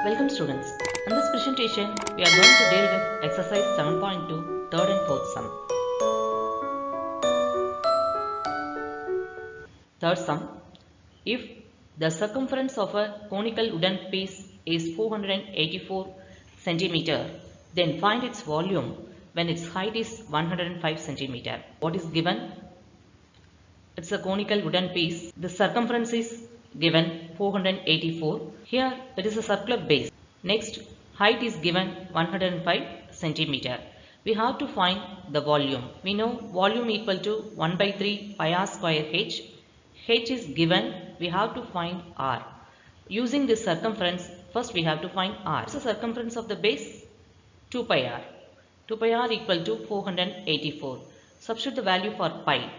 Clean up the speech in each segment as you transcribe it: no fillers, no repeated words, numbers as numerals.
Welcome students. In this presentation, we are going to deal with exercise 7.2, third and fourth sum. Third sum, if the circumference of a conical wooden piece is 484 centimeter, then find its volume when its height is 105 centimeter. What is given? It's a conical wooden piece. The circumference is given 484. Here it is a circular base. Next, height is given 105 centimeter. We have to find the volume. We know volume equal to 1 by 3 pi r square h. H is given. We have to find r. Using this circumference, first we have to find r. What's the circumference of the base? 2 pi r. 2 pi r equal to 484. Substitute the value for pi.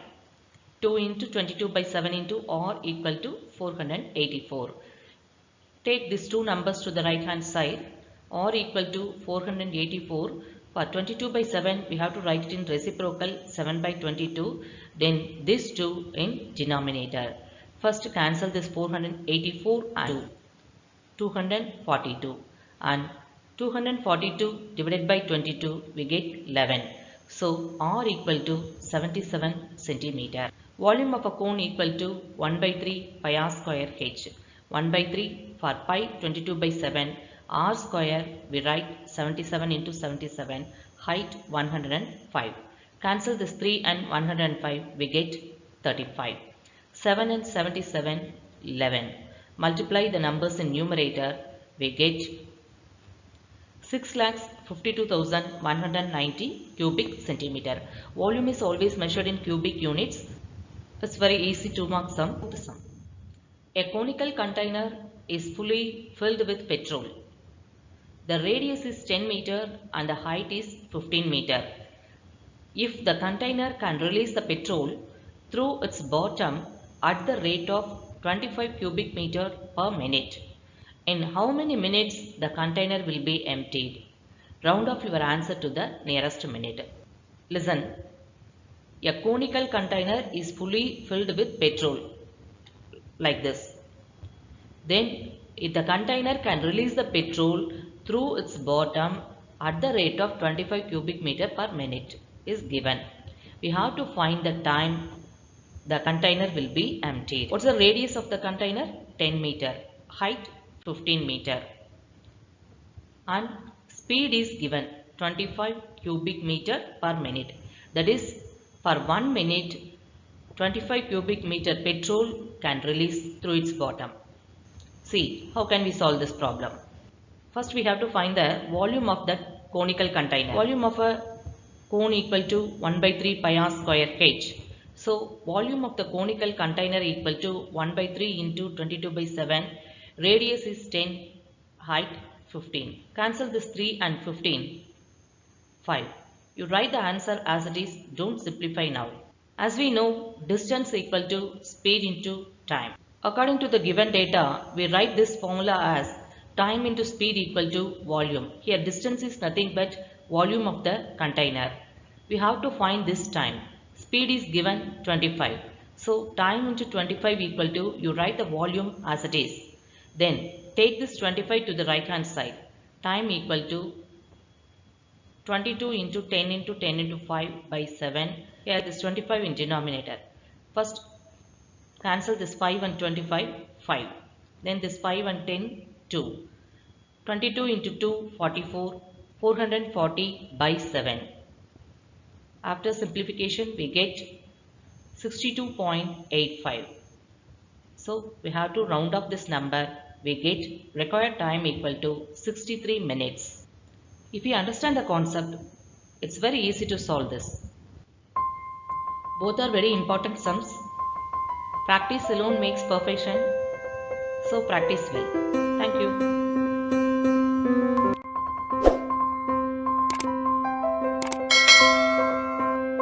2 into 22 by 7 into r equal to 484. Take these two numbers to the right hand side. R equal to 484. For 22 by 7 we have to write it in reciprocal 7 by 22. Then this 2 in denominator. First cancel this 484 and 242. And 242 divided by 22 we get 11. So R equal to 77 centimeter. Volume of a cone equal to 1 by 3 pi r square h. 1 by 3 for pi 22 by 7 r square we write 77 into 77, height 105. Cancel this 3 and 105 we get 35. 7 and 77 11. Multiply the numbers in numerator we get 6,52,190 cubic centimeter. Volume is always measured in cubic units. It's very easy to mark sum. A conical container is fully filled with petrol. The radius is 10 meter and the height is 15 meter. If the container can release the petrol through its bottom at the rate of 25 cubic meter per minute, in how many minutes the container will be emptied? Round off your answer to the nearest minute. Listen. A conical container is fully filled with petrol like this. Then if the container can release the petrol through its bottom at the rate of 25 cubic meter per minute is given. We have to find the time the container will be emptied. What's the radius of the container? 10 meter. Height 15 meter. And speed is given 25 cubic meter per minute. That is, for 1 minute 25 cubic meter petrol can release through its bottom. See, how can we solve this problem? First we have to find the volume of that conical container. Volume of a cone equal to 1 by 3 pi r square h. So volume of the conical container equal to 1 by 3 into 22 by 7. Radius is 10, height 15. Cancel this 3 and 15. 5. You write the answer as it is, don't simplify now. As we know, distance equal to speed into time. According to the given data, we write this formula as time into speed equal to volume. Here distance is nothing but volume of the container. We have to find this time. Speed is given 25. So time into 25 equal to, you write the volume as it is. Then take this 25 to the right hand side. Time equal to 22 into 10 into 10 into 5 by 7. Here this 25 in denominator. First cancel this 5 and 25, 5. Then this 5 and 10, 2. 22 into 2, 44. 440 by 7. After simplification we get 62.85. So we have to round off this number. We get required time equal to 63 minutes. If you understand the concept, it's very easy to solve this. Both are very important sums. Practice alone makes perfection. So practice well. Thank you.